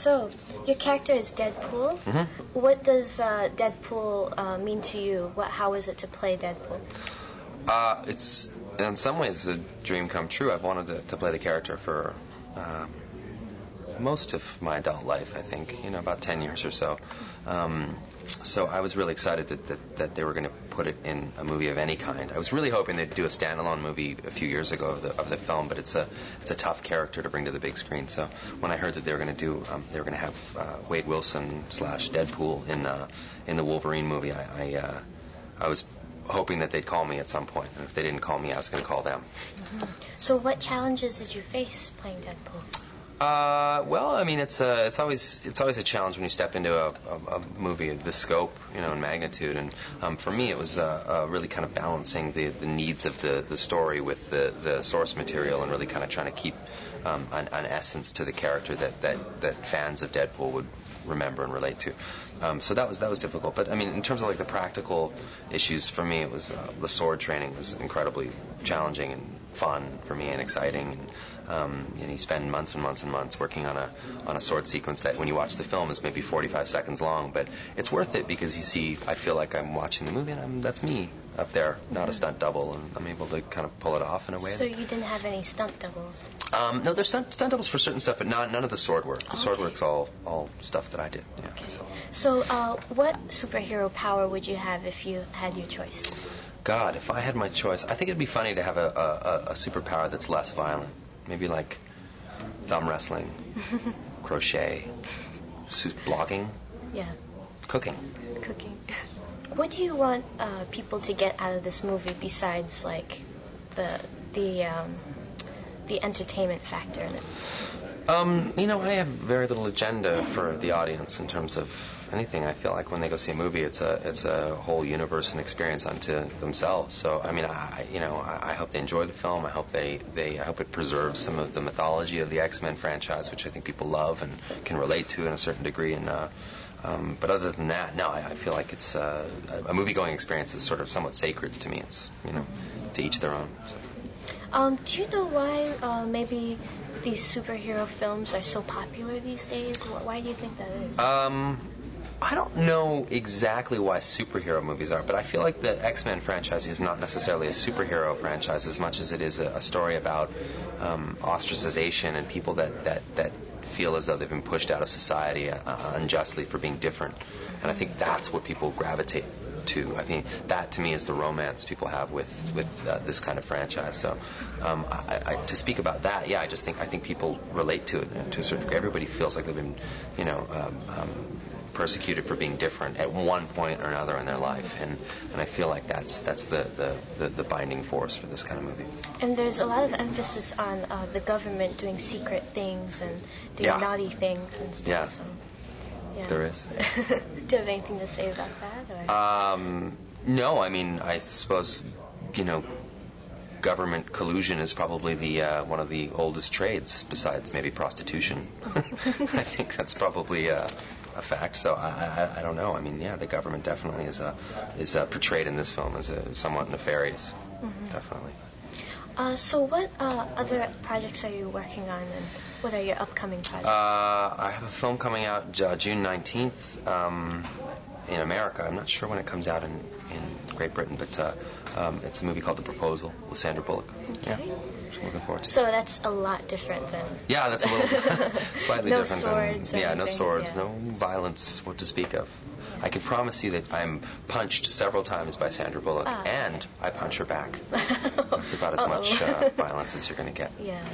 So, your character is Deadpool. Mm-hmm. What does Deadpool mean to you? How is it to play Deadpool? It's in some ways a dream come true. I've wanted to play the character for most of my adult life, I think, about 10 years or so. So I was really excited that they were going to put it in a movie of any kind. I was really hoping they'd do a standalone movie a few years ago of the film, but it's a tough character to bring to the big screen. So when I heard that they were going to have Wade Wilson / Deadpool in the Wolverine movie, I was hoping that they'd call me at some point, and if they didn't call me, I was going to call them. Mm-hmm. So what challenges did you face playing Deadpool? Well, I mean, it's always a challenge when you step into a movie of this scope, and magnitude. And for me, it was really kind of balancing the needs of the story with the source material, and really kind of trying to keep an essence to the character that fans of Deadpool would remember and relate to. So that was difficult. But I mean, in terms of like the practical issues, for me, it was the sword training was incredibly challenging and fun for me and exciting. And you spend months and months and months working on a sword sequence that, when you watch the film, is maybe 45 seconds long. But it's worth it because I feel like I'm watching the movie, and that's me up there, not a stunt double, and I'm able to kind of pull it off in a way. So you didn't have any stunt doubles? No, there's stunt doubles for certain stuff, but none of the sword work. The sword work's all stuff that I did. Yeah. Okay. So what superhero power would you have if you had your choice? God, if I had my choice, I think it'd be funny to have a superpower that's less violent. Maybe like thumb wrestling, crochet, blogging, cooking. What do you want people to get out of this movie besides like the entertainment factor in it? I have very little agenda for the audience in terms of anything. I feel like when they go see a movie, it's a whole universe and experience unto themselves. So I mean, I hope they enjoy the film. I hope I hope it preserves some of the mythology of the X-Men franchise, which I think people love and can relate to in a certain degree. And but other than that, no, I feel like it's a movie-going experience is sort of somewhat sacred to me. It's to each their own. So. Do you know why maybe these superhero films are so popular these days? Why do you think that is? I don't know exactly why superhero movies are, but I feel like the X-Men franchise is not necessarily a superhero franchise as much as it is a story about ostracization and people that feel as though they've been pushed out of society unjustly for being different. And I think that's what people gravitate to. I mean, that to me is the romance people have with this kind of franchise. So to speak about that, I think people relate to it to a certain degree. Everybody feels like they've been, persecuted for being different at one point or another in their life, and I feel like that's the binding force for this kind of movie. And there's a lot of emphasis on the government doing secret things and doing naughty things and stuff. Yeah. So, there is. Do you have anything to say about that? Or? No, I mean, I suppose, government collusion is probably one of the oldest trades, besides maybe prostitution. I think that's probably a fact. So I don't know. I mean, the government definitely is portrayed in this film as somewhat nefarious. Mm-hmm. Definitely. So what other projects are you working on, and what are your upcoming projects? I have a film coming out June 19th in America. I'm not sure when it comes out in Great Britain, but it's a movie called The Proposal with Sandra Bullock. Okay. Yeah, which I'm looking forward to. So that's a lot different than... Yeah, that's a little slightly different. Swords no swords, no violence, what to speak of. I can promise you that I'm punched several times by Sandra Bullock, and I punch her back. It's about as much violence as you're going to get. Yeah.